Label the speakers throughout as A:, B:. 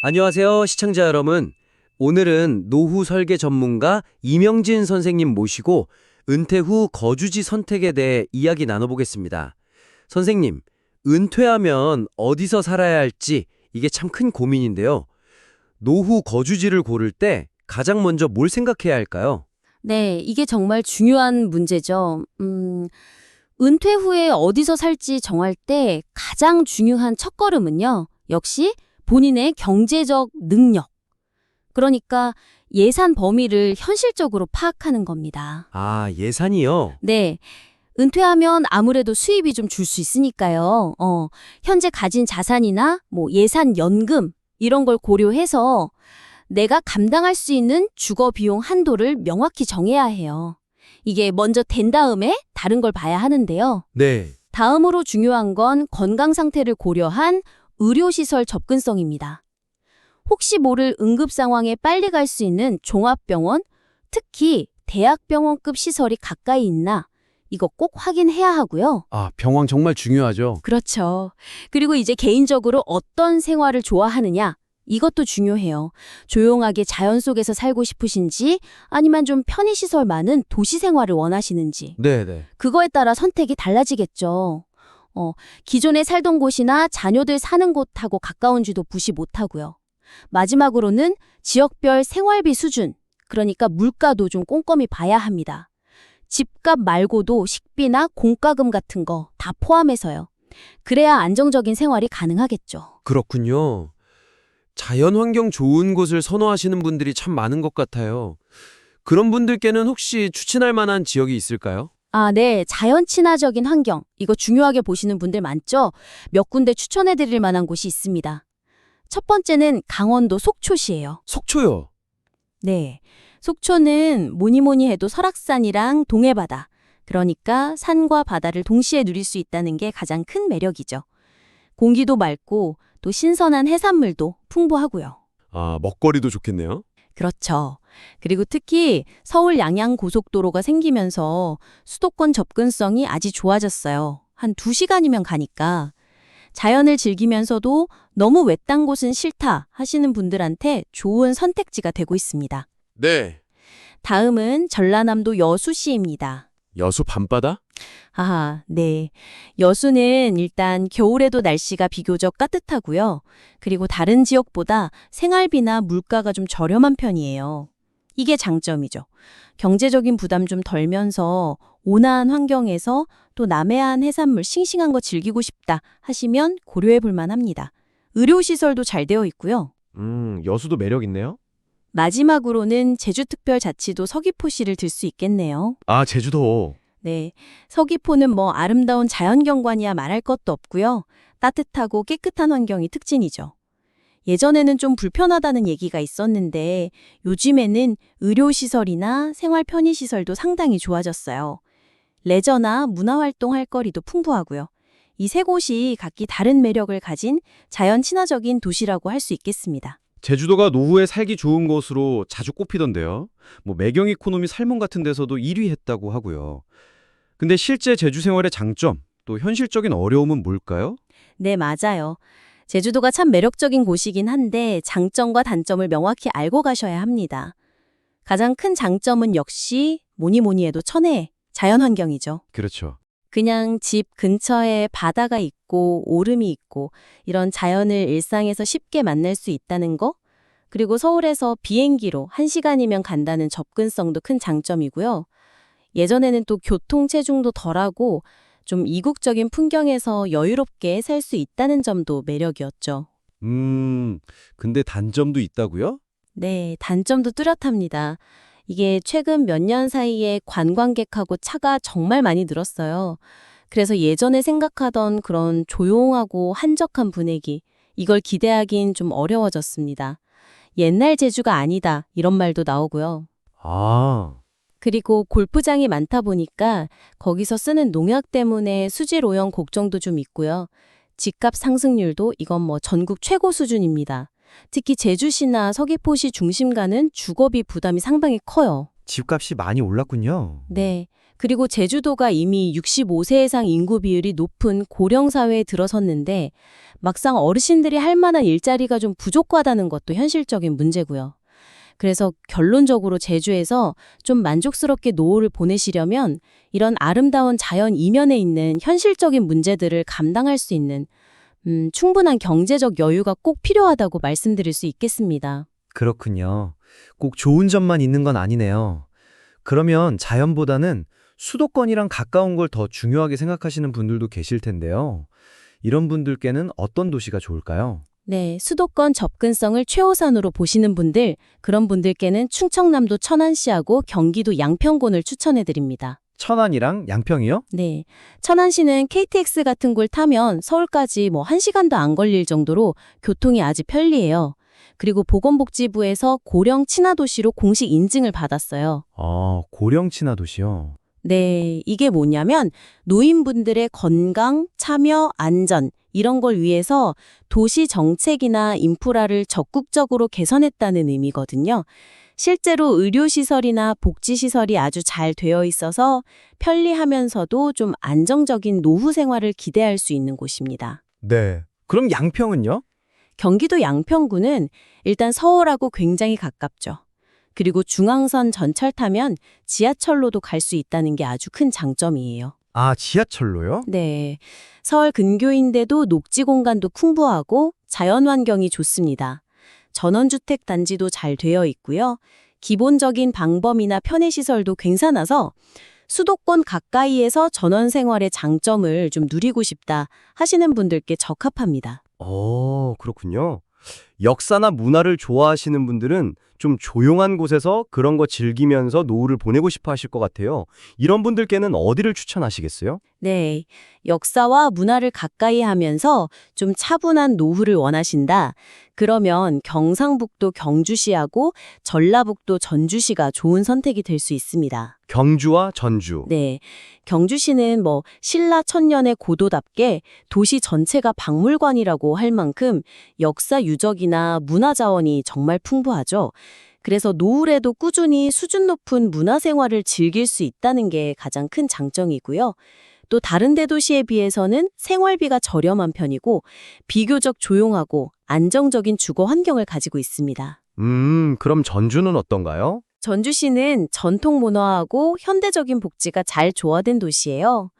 A: 안녕하세요, 시청자 여러분. 오늘은 노후 설계 전문가 이명진 선생님 모시고 은퇴 후 거주지 선택에 대해 이야기 나눠보겠습니다. 선생님, 은퇴하면 어디서 살아야 할지 이게 참 큰 고민인데요. 노후 거주지를 고를 때 가장 먼저 뭘 생각해야 할까요?
B: 네, 이게 정말 중요한 문제죠. 은퇴 후에 어디서 살지 정할 때 가장 중요한 첫걸음은요, 역시 본인의 경제적 능력. 그러니까 예산 범위를 현실적으로 파악하는 겁니다.
A: 아, 예산이요?
B: 네, 은퇴하면 아무래도 수입이 좀 줄 수 있으니까요. 현재 가진 자산이나 예산 연금 이런 걸 고려해서 내가 감당할 수 있는 주거 비용 한도를 명확히 정해야 해요. 이게 먼저 된 다음에 다른 걸 봐야 하는데요.
A: 네.
B: 다음으로 중요한 건 건강 상태를 고려한 의료시설 접근성입니다. 혹시 모를 응급 상황에 빨리 갈 수 있는 종합병원, 특히 대학병원급 시설이 가까이 있나, 이거 꼭 확인해야 하고요.
A: 아, 병원 정말 중요하죠.
B: 그렇죠. 그리고 이제 개인적으로 어떤 생활을 좋아하느냐, 이것도 중요해요. 조용하게 자연 속에서 살고 싶으신지 아니면 좀 편의시설 많은 도시 생활을 원하시는지
A: 네네.
B: 그거에 따라 선택이 달라지겠죠. 기존에 살던 곳이나 자녀들 사는 곳하고 가까운지도 무시 못하고요. 마지막으로는 지역별 생활비 수준, 그러니까 물가도 좀 꼼꼼히 봐야 합니다. 집값 말고도 식비나 공과금 같은 거 다 포함해서요. 그래야 안정적인 생활이 가능하겠죠.
A: 그렇군요. 자연 환경 좋은 곳을 선호하시는 분들이 참 많은 것 같아요. 그런 분들께는 혹시 추천할 만한 지역이 있을까요?
B: 아, 네. 자연 친화적인 환경. 이거 중요하게 보시는 분들 많죠? 몇 군데 추천해 드릴 만한 곳이 있습니다. 첫 번째는 강원도 속초시예요.
A: 속초요.
B: 네. 속초는 뭐니 해도 설악산이랑 동해바다. 그러니까 산과 바다를 동시에 누릴 수 있다는 게 가장 큰 매력이죠. 공기도 맑고 또 신선한 해산물도 풍부하고요.
A: 아, 먹거리도 좋겠네요.
B: 그렇죠. 그리고 특히 서울 양양 고속도로가 생기면서 수도권 접근성이 아주 좋아졌어요. 한 2시간이면 가니까. 자연을 즐기면서도 너무 외딴 곳은 싫다 하시는 분들한테 좋은 선택지가 되고 있습니다.
A: 네.
B: 다음은 전라남도 여수시입니다.
A: 여수 밤바다?
B: 아하, 네. 여수는 일단 겨울에도 날씨가 비교적 따뜻하고요. 그리고 다른 지역보다 생활비나 물가가 좀 저렴한 편이에요. 이게 장점이죠. 경제적인 부담 좀 덜면서 온화한 환경에서 또 남해안 해산물 싱싱한 거 즐기고 싶다 하시면 고려해 볼 만합니다. 의료시설도 잘 되어 있고요.
C: 여수도 매력 있네요.
B: 마지막으로는 제주특별자치도 서귀포시를 들 수 있겠네요.
C: 아, 제주도.
B: 네, 서귀포는 아름다운 자연경관이야 말할 것도 없고요. 따뜻하고 깨끗한 환경이 특징이죠. 예전에는 좀 불편하다는 얘기가 있었는데 요즘에는 의료시설이나 생활 편의시설도 상당히 좋아졌어요. 레저나 문화활동 할 거리도 풍부하고요. 이 세 곳이 각기 다른 매력을 가진 자연 친화적인 도시라고 할 수 있겠습니다.
C: 제주도가 노후에 살기 좋은 곳으로 자주 꼽히던데요. 매경 이코노미 살몬 같은 데서도 1위 했다고 하고요. 근데 실제 제주 생활의 장점, 또 현실적인 어려움은 뭘까요?
B: 네, 맞아요. 제주도가 참 매력적인 곳이긴 한데 장점과 단점을 명확히 알고 가셔야 합니다. 가장 큰 장점은 역시 뭐니 해도 천혜의 자연환경이죠.
C: 그렇죠.
B: 그냥 집 근처에 바다가 있고 오름이 있고 이런 자연을 일상에서 쉽게 만날 수 있다는 거, 그리고 서울에서 비행기로 1시간이면 간다는 접근성도 큰 장점이고요. 예전에는 또 교통 체중도 덜하고 좀 이국적인 풍경에서 여유롭게 살 수 있다는 점도 매력이었죠.
C: 근데 단점도 있다고요?
B: 네, 단점도 뚜렷합니다. 이게 최근 몇 년 사이에 관광객하고 차가 정말 많이 늘었어요. 그래서 예전에 생각하던 그런 조용하고 한적한 분위기, 이걸 기대하긴 좀 어려워졌습니다. 옛날 제주가 아니다, 이런 말도 나오고요.
C: 아,
B: 그리고 골프장이 많다 보니까 거기서 쓰는 농약 때문에 수질 오염 걱정도 좀 있고요. 집값 상승률도 이건 전국 최고 수준입니다. 특히 제주시나 서귀포시 중심가는 주거비 부담이 상당히 커요.
D: 집값이 많이 올랐군요.
B: 네. 그리고 제주도가 이미 65세 이상 인구 비율이 높은 고령 사회에 들어섰는데 막상 어르신들이 할 만한 일자리가 좀 부족하다는 것도 현실적인 문제고요. 그래서 결론적으로 제주에서 좀 만족스럽게 노후를 보내시려면 이런 아름다운 자연 이면에 있는 현실적인 문제들을 감당할 수 있는 충분한 경제적 여유가 꼭 필요하다고 말씀드릴 수 있겠습니다.
D: 그렇군요. 꼭 좋은 점만 있는 건 아니네요. 그러면 자연보다는 수도권이랑 가까운 걸 더 중요하게 생각하시는 분들도 계실 텐데요. 이런 분들께는 어떤 도시가 좋을까요?
B: 네, 수도권 접근성을 최우선으로 보시는 분들, 그런 분들께는 충청남도 천안시하고 경기도 양평군을 추천해 드립니다.
D: 천안이랑 양평이요?
B: 네, 천안시는 KTX 같은 걸 타면 서울까지 1시간도 안 걸릴 정도로 교통이 아주 편리해요. 그리고 보건복지부에서 고령 친화도시로 공식 인증을 받았어요.
D: 고령 친화 도시요.
B: 네, 이게 뭐냐면 노인분들의 건강, 참여, 안전 이런 걸 위해서 도시 정책이나 인프라를 적극적으로 개선했다는 의미거든요. 실제로 의료시설이나 복지시설이 아주 잘 되어 있어서 편리하면서도 좀 안정적인 노후 생활을 기대할 수 있는 곳입니다.
D: 네. 그럼 양평은요?
B: 경기도 양평구는 일단 서울하고 굉장히 가깝죠. 그리고 중앙선 전철 타면 지하철로도 갈 수 있다는 게 아주 큰 장점이에요.
D: 지하철로요?
B: 네. 서울 근교인데도 녹지 공간도 풍부하고 자연 환경이 좋습니다. 전원주택 단지도 잘 되어 있고요. 기본적인 방범이나 편의시설도 괜찮아서 수도권 가까이에서 전원 생활의 장점을 좀 누리고 싶다 하시는 분들께 적합합니다.
A: 그렇군요. 역사나 문화를 좋아하시는 분들은 좀 조용한 곳에서 그런 거 즐기면서 노후를 보내고 싶어 하실 것 같아요. 이런 분들께는 어디를 추천하시겠어요?
B: 네, 역사와 문화를 가까이 하면서 좀 차분한 노후를 원하신다. 그러면 경상북도 경주시하고 전라북도 전주시가 좋은 선택이 될 수 있습니다.
A: 경주와 전주.
B: 네, 경주시는 신라 천년의 고도답게 도시 전체가 박물관이라고 할 만큼 역사 유적이나 문화 자원이 정말 풍부하죠. 그래서 노후에도 꾸준히 수준 높은 문화생활을 즐길 수 있다는 게 가장 큰 장점이고요. 또 다른 대도시에 비해서는 생활비가 저렴한 편이고 비교적 조용하고 안정적인 주거 환경을 가지고 있습니다.
A: 그럼 전주는 어떤가요?
B: 전주시는 전통 문화하고 현대적인 복지가 잘 조화된 도시예요.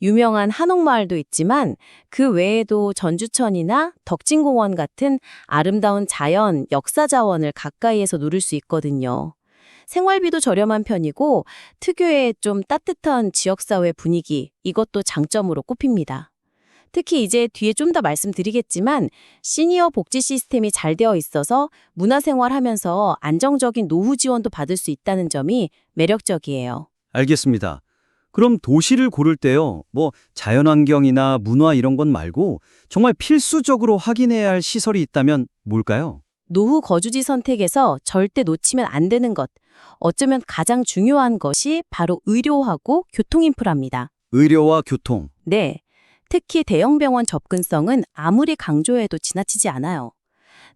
B: 유명한 한옥마을도 있지만 그 외에도 전주천이나 덕진공원 같은 아름다운 자연, 역사 자원을 가까이에서 누릴 수 있거든요. 생활비도 저렴한 편이고 특유의 좀 따뜻한 지역사회 분위기, 이것도 장점으로 꼽힙니다. 특히 이제 뒤에 좀 더 말씀드리겠지만 시니어 복지 시스템이 잘 되어 있어서 문화생활하면서 안정적인 노후 지원도 받을 수 있다는 점이 매력적이에요.
E: 알겠습니다. 그럼 도시를 고를 때요, 자연환경이나 문화 이런 건 말고 정말 필수적으로 확인해야 할 시설이 있다면 뭘까요?
B: 노후 거주지 선택에서 절대 놓치면 안 되는 것, 어쩌면 가장 중요한 것이 바로 의료하고 교통 인프라입니다.
E: 의료와 교통.
B: 네, 특히 대형 병원 접근성은 아무리 강조해도 지나치지 않아요.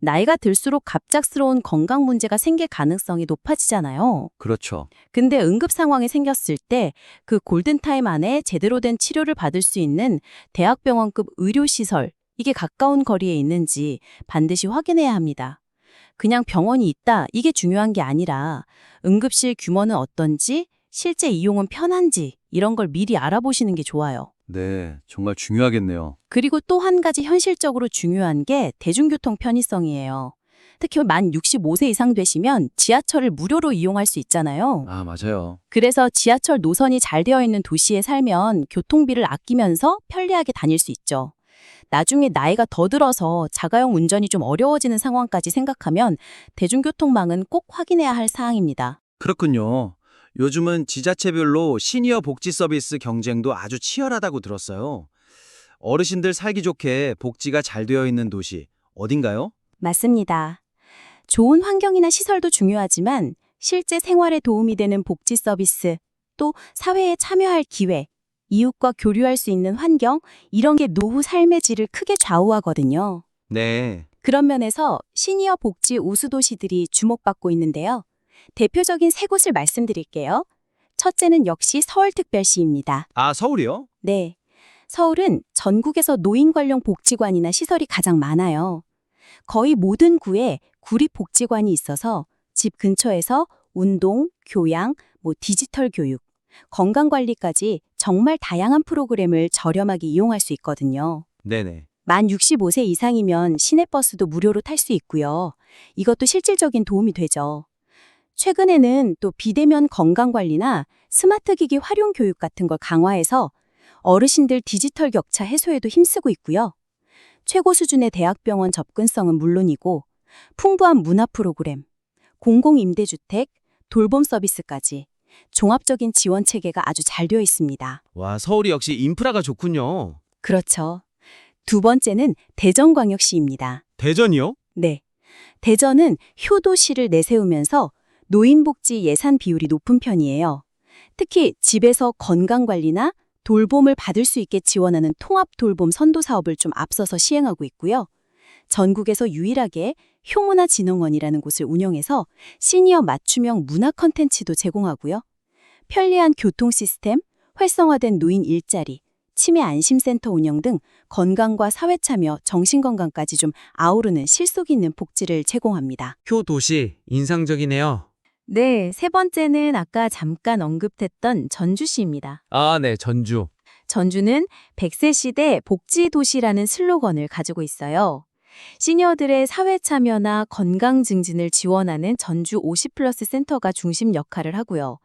B: 나이가 들수록 갑작스러운 건강 문제가 생길 가능성이 높아지잖아요.
E: 그렇죠.
B: 근데 응급 상황이 생겼을 때 그 골든타임 안에 제대로 된 치료를 받을 수 있는 대학병원급 의료시설, 이게 가까운 거리에 있는지 반드시 확인해야 합니다. 그냥 병원이 있다, 이게 중요한 게 아니라 응급실 규모는 어떤지, 실제 이용은 편한지 이런 걸 미리 알아보시는 게 좋아요.
E: 네, 정말 중요하겠네요.
B: 그리고 또 한 가지 현실적으로 중요한 게 대중교통 편의성이에요. 특히 만 65세 이상 되시면 지하철을 무료로 이용할 수 있잖아요.
E: 맞아요.
B: 그래서 지하철 노선이 잘 되어 있는 도시에 살면 교통비를 아끼면서 편리하게 다닐 수 있죠. 나중에 나이가 더 들어서 자가용 운전이 좀 어려워지는 상황까지 생각하면 대중교통망은 꼭 확인해야 할 사항입니다.
E: 그렇군요. 요즘은 지자체별로 시니어 복지 서비스 경쟁도 아주 치열하다고 들었어요. 어르신들 살기 좋게 복지가 잘 되어 있는 도시, 어딘가요?
B: 맞습니다. 좋은 환경이나 시설도 중요하지만 실제 생활에 도움이 되는 복지 서비스, 또 사회에 참여할 기회, 이웃과 교류할 수 있는 환경, 이런 게 노후 삶의 질을 크게 좌우하거든요.
E: 네.
B: 그런 면에서 시니어 복지 우수 도시들이 주목받고 있는데요. 대표적인 세 곳을 말씀드릴게요. 첫째는 역시 서울특별시입니다.
E: 아, 서울이요?
B: 네. 서울은 전국에서 노인 관련 복지관이나 시설이 가장 많아요. 거의 모든 구에 구립복지관이 있어서 집 근처에서 운동, 교양, 디지털 교육, 건강관리까지 정말 다양한 프로그램을 저렴하게 이용할 수 있거든요.
E: 네네.
B: 만 65세 이상이면 시내버스도 무료로 탈 수 있고요. 이것도 실질적인 도움이 되죠. 최근에는 또 비대면 건강관리나 스마트 기기 활용 교육 같은 걸 강화해서 어르신들 디지털 격차 해소에도 힘쓰고 있고요. 최고 수준의 대학병원 접근성은 물론이고 풍부한 문화 프로그램, 공공임대주택, 돌봄 서비스까지 종합적인 지원 체계가 아주 잘 되어 있습니다.
E: 와, 서울이 역시 인프라가 좋군요.
B: 그렇죠. 두 번째는 대전광역시입니다.
E: 대전이요?
B: 네. 대전은 효도시를 내세우면서 노인복지 예산 비율이 높은 편이에요. 특히 집에서 건강관리나 돌봄을 받을 수 있게 지원하는 통합돌봄 선도 사업을 좀 앞서서 시행하고 있고요. 전국에서 유일하게 효문화진흥원이라는 곳을 운영해서 시니어 맞춤형 문화 콘텐츠도 제공하고요. 편리한 교통 시스템, 활성화된 노인 일자리, 치매 안심센터 운영 등 건강과 사회 참여, 정신건강까지 좀 아우르는 실속 있는 복지를 제공합니다.
A: 효도시 인상적이네요.
B: 네, 세 번째는 아까 잠깐 언급했던 전주시입니다.
A: 아, 네, 전주.
B: 전주는 100세 시대 복지 도시라는 슬로건을 가지고 있어요. 시니어들의 사회 참여나 건강 증진을 지원하는 전주 50플러스 센터가 중심 역할을 하고요.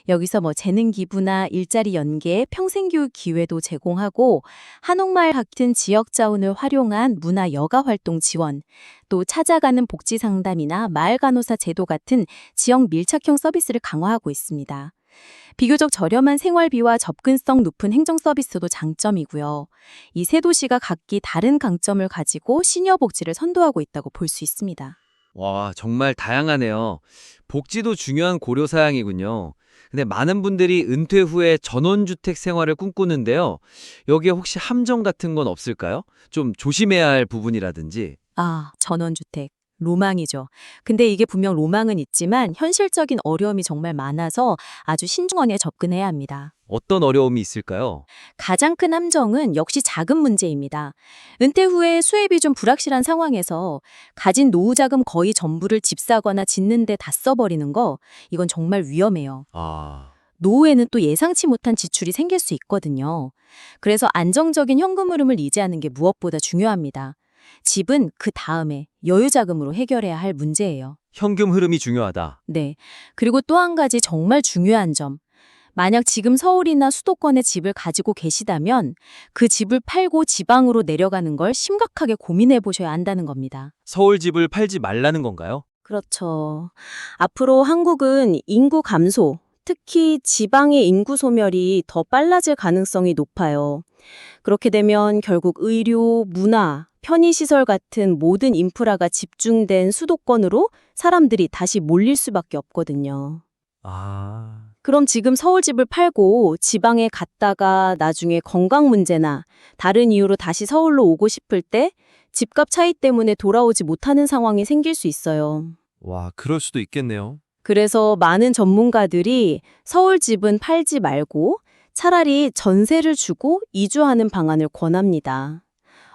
B: 여기서 재능 기부나 일자리 연계, 평생교육 기회도 제공하고 한옥마을 같은 지역 자원을 활용한 문화 여가 활동 지원, 또 찾아가는 복지 상담이나 마을 간호사 제도 같은 지역 밀착형 서비스를 강화하고 있습니다. 비교적 저렴한 생활비와 접근성 높은 행정 서비스도 장점이고요. 이 세 도시가 각기 다른 강점을 가지고 시니어 복지를 선도하고 있다고 볼 수 있습니다.
A: 와, 정말 다양하네요. 복지도 중요한 고려사항이군요. 근데 많은 분들이 은퇴 후에 전원주택 생활을 꿈꾸는데요. 여기에 혹시 함정 같은 건 없을까요? 좀 조심해야 할 부분이라든지.
B: 아, 전원주택. 로망이죠. 근데 이게 분명 로망은 있지만 현실적인 어려움이 정말 많아서 아주 신중하게 접근해야 합니다.
A: 어떤 어려움이 있을까요?
B: 가장 큰 함정은 역시 자금 문제입니다. 은퇴 후에 수입이 좀 불확실한 상황에서 가진 노후 자금 거의 전부를 집 사거나 짓는 데 다 써버리는 거, 이건 정말 위험해요.
A: 아,
B: 노후에는 또 예상치 못한 지출이 생길 수 있거든요. 그래서 안정적인 현금 흐름을 유지하는 게 무엇보다 중요합니다. 집은 그 다음에 여유 자금으로 해결해야 할 문제예요.
A: 현금 흐름이 중요하다.
B: 네. 그리고 또 한 가지 정말 중요한 점. 만약 지금 서울이나 수도권에 집을 가지고 계시다면 그 집을 팔고 지방으로 내려가는 걸 심각하게 고민해 보셔야 한다는 겁니다.
A: 서울 집을 팔지 말라는 건가요?
B: 그렇죠. 앞으로 한국은 인구 감소, 특히 지방의 인구 소멸이 더 빨라질 가능성이 높아요. 그렇게 되면 결국 의료, 문화, 편의시설 같은 모든 인프라가 집중된 수도권으로 사람들이 다시 몰릴 수밖에 없거든요.
A: 아,
B: 그럼 지금 서울집을 팔고 지방에 갔다가 나중에 건강 문제나 다른 이유로 다시 서울로 오고 싶을 때 집값 차이 때문에 돌아오지 못하는 상황이 생길 수 있어요.
C: 와, 그럴 수도 있겠네요.
B: 그래서 많은 전문가들이 서울집은 팔지 말고 차라리 전세를 주고 이주하는 방안을 권합니다.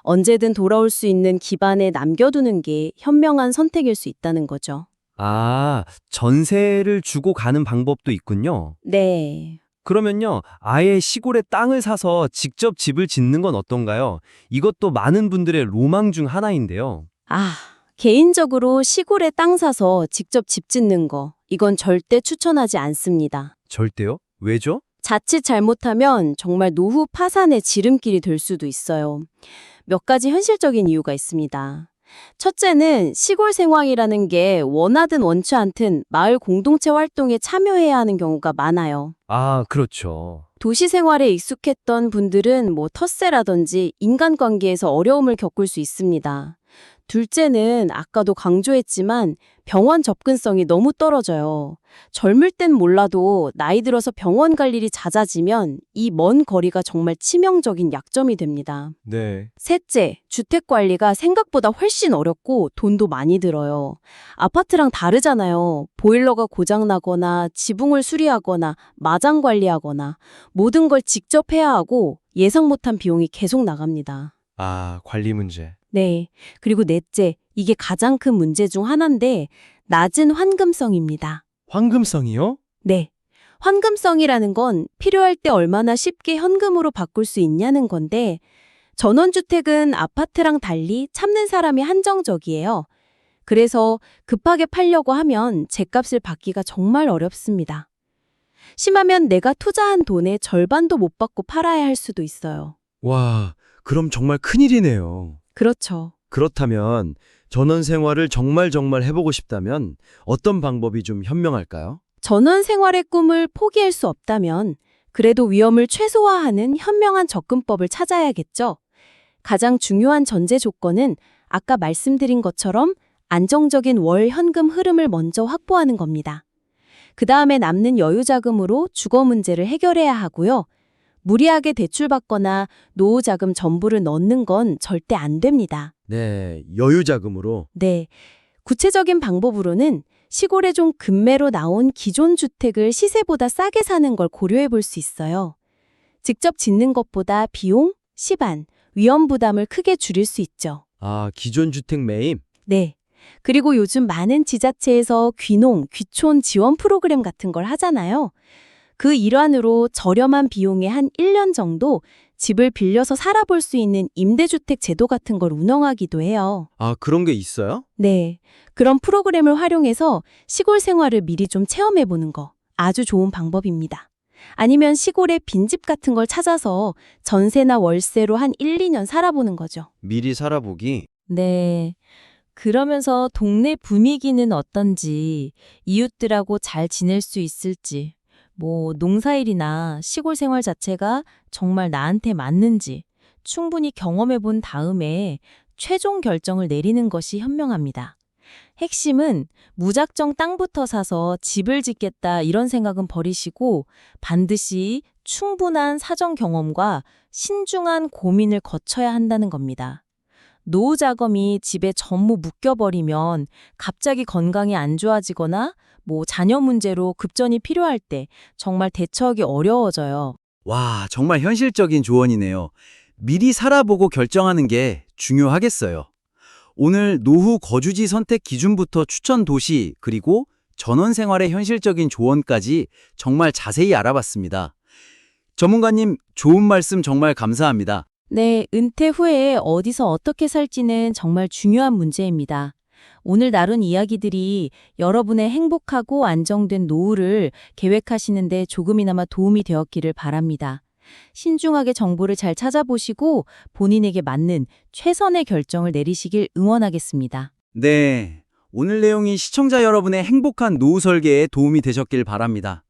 B: 언제든 돌아올 수 있는 기반에 남겨두는 게 현명한 선택일 수 있다는 거죠.
D: 아, 전세를 주고 가는 방법도 있군요.
B: 네.
D: 그러면요, 아예 시골에 땅을 사서 직접 집을 짓는 건 어떤가요? 이것도 많은 분들의 로망 중 하나인데요.
B: 아, 개인적으로 시골에 땅 사서 직접 집 짓는 거, 이건 절대 추천하지 않습니다.
D: 절대요? 왜죠?
B: 자칫 잘못하면 정말 노후 파산의 지름길이 될 수도 있어요. 몇 가지 현실적인 이유가 있습니다. 첫째는 시골 생활이라는 게 원하든 원치 않든 마을 공동체 활동에 참여해야 하는 경우가 많아요.
D: 아, 그렇죠.
B: 도시 생활에 익숙했던 분들은 텃세라든지 인간관계에서 어려움을 겪을 수 있습니다. 둘째는 아까도 강조했지만 병원 접근성이 너무 떨어져요. 젊을 땐 몰라도 나이 들어서 병원 갈 일이 잦아지면 이 먼 거리가 정말 치명적인 약점이 됩니다.
C: 네.
B: 셋째, 주택 관리가 생각보다 훨씬 어렵고 돈도 많이 들어요. 아파트랑 다르잖아요. 보일러가 고장나거나 지붕을 수리하거나 마장 관리하거나 모든 걸 직접 해야 하고 예상 못한 비용이 계속 나갑니다.
C: 아, 관리 문제.
B: 네. 그리고 넷째, 이게 가장 큰 문제 중 하나인데 낮은 환금성입니다.
C: 황금성이요?
B: 네. 환금성이라는 건 필요할 때 얼마나 쉽게 현금으로 바꿀 수 있냐는 건데 전원주택은 아파트랑 달리 참는 사람이 한정적이에요. 그래서 급하게 팔려고 하면 제값을 받기가 정말 어렵습니다. 심하면 내가 투자한 돈의 절반도 못 받고 팔아야 할 수도 있어요.
A: 와, 그럼 정말 큰일이네요.
B: 그렇죠.
A: 그렇다면 전원 생활을 정말 해보고 싶다면 어떤 방법이 좀 현명할까요?
B: 전원 생활의 꿈을 포기할 수 없다면 그래도 위험을 최소화하는 현명한 접근법을 찾아야겠죠. 가장 중요한 전제 조건은 아까 말씀드린 것처럼 안정적인 월 현금 흐름을 먼저 확보하는 겁니다. 그 다음에 남는 여유 자금으로 주거 문제를 해결해야 하고요. 무리하게 대출받거나 노후 자금 전부를 넣는 건 절대 안 됩니다.
A: 네, 여유 자금으로.
B: 네. 구체적인 방법으로는 시골에 좀 급매로 나온 기존 주택을 시세보다 싸게 사는 걸 고려해 볼 수 있어요. 직접 짓는 것보다 비용, 시반, 위험 부담을 크게 줄일 수 있죠.
A: 아, 기존 주택 매입?
B: 네. 그리고 요즘 많은 지자체에서 귀농, 귀촌 지원 프로그램 같은 걸 하잖아요. 그 일환으로 저렴한 비용에 한 1년 정도 집을 빌려서 살아볼 수 있는 임대주택 제도 같은 걸 운영하기도 해요.
A: 아, 그런 게 있어요?
B: 네. 그런 프로그램을 활용해서 시골 생활을 미리 좀 체험해보는 거 아주 좋은 방법입니다. 아니면 시골에 빈집 같은 걸 찾아서 전세나 월세로 한 1, 2년 살아보는 거죠.
A: 미리 살아보기.
F: 네. 그러면서 동네 분위기는 어떤지, 이웃들하고 잘 지낼 수 있을지, 농사일이나 시골 생활 자체가 정말 나한테 맞는지 충분히 경험해 본 다음에 최종 결정을 내리는 것이 현명합니다. 핵심은 무작정 땅부터 사서 집을 짓겠다 이런 생각은 버리시고 반드시 충분한 사전 경험과 신중한 고민을 거쳐야 한다는 겁니다. 노후 자금이 집에 전부 묶여버리면 갑자기 건강이 안 좋아지거나 자녀 문제로 급전이 필요할 때 정말 대처하기 어려워져요.
E: 와, 정말 현실적인 조언이네요. 미리 살아보고 결정하는 게 중요하겠어요. 오늘 노후 거주지 선택 기준부터 추천 도시 그리고 전원 생활의 현실적인 조언까지 정말 자세히 알아봤습니다. 전문가님, 좋은 말씀 정말 감사합니다.
B: 네, 은퇴 후에 어디서 어떻게 살지는 정말 중요한 문제입니다. 오늘 나눈 이야기들이 여러분의 행복하고 안정된 노후를 계획하시는데 조금이나마 도움이 되었기를 바랍니다. 신중하게 정보를 잘 찾아보시고 본인에게 맞는 최선의 결정을 내리시길 응원하겠습니다.
E: 네, 오늘 내용이 시청자 여러분의 행복한 노후 설계에 도움이 되셨길 바랍니다.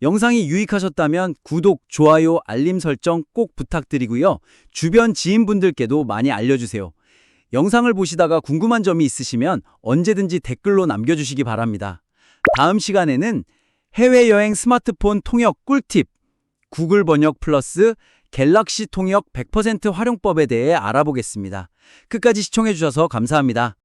E: 영상이 유익하셨다면 구독, 좋아요, 알림 설정 꼭 부탁드리고요. 주변 지인분들께도 많이 알려주세요. 영상을 보시다가 궁금한 점이 있으시면 언제든지 댓글로 남겨주시기 바랍니다. 다음 시간에는 해외여행 스마트폰 통역 꿀팁, 구글 번역 플러스 갤럭시 통역 100% 활용법에 대해 알아보겠습니다. 끝까지 시청해주셔서 감사합니다.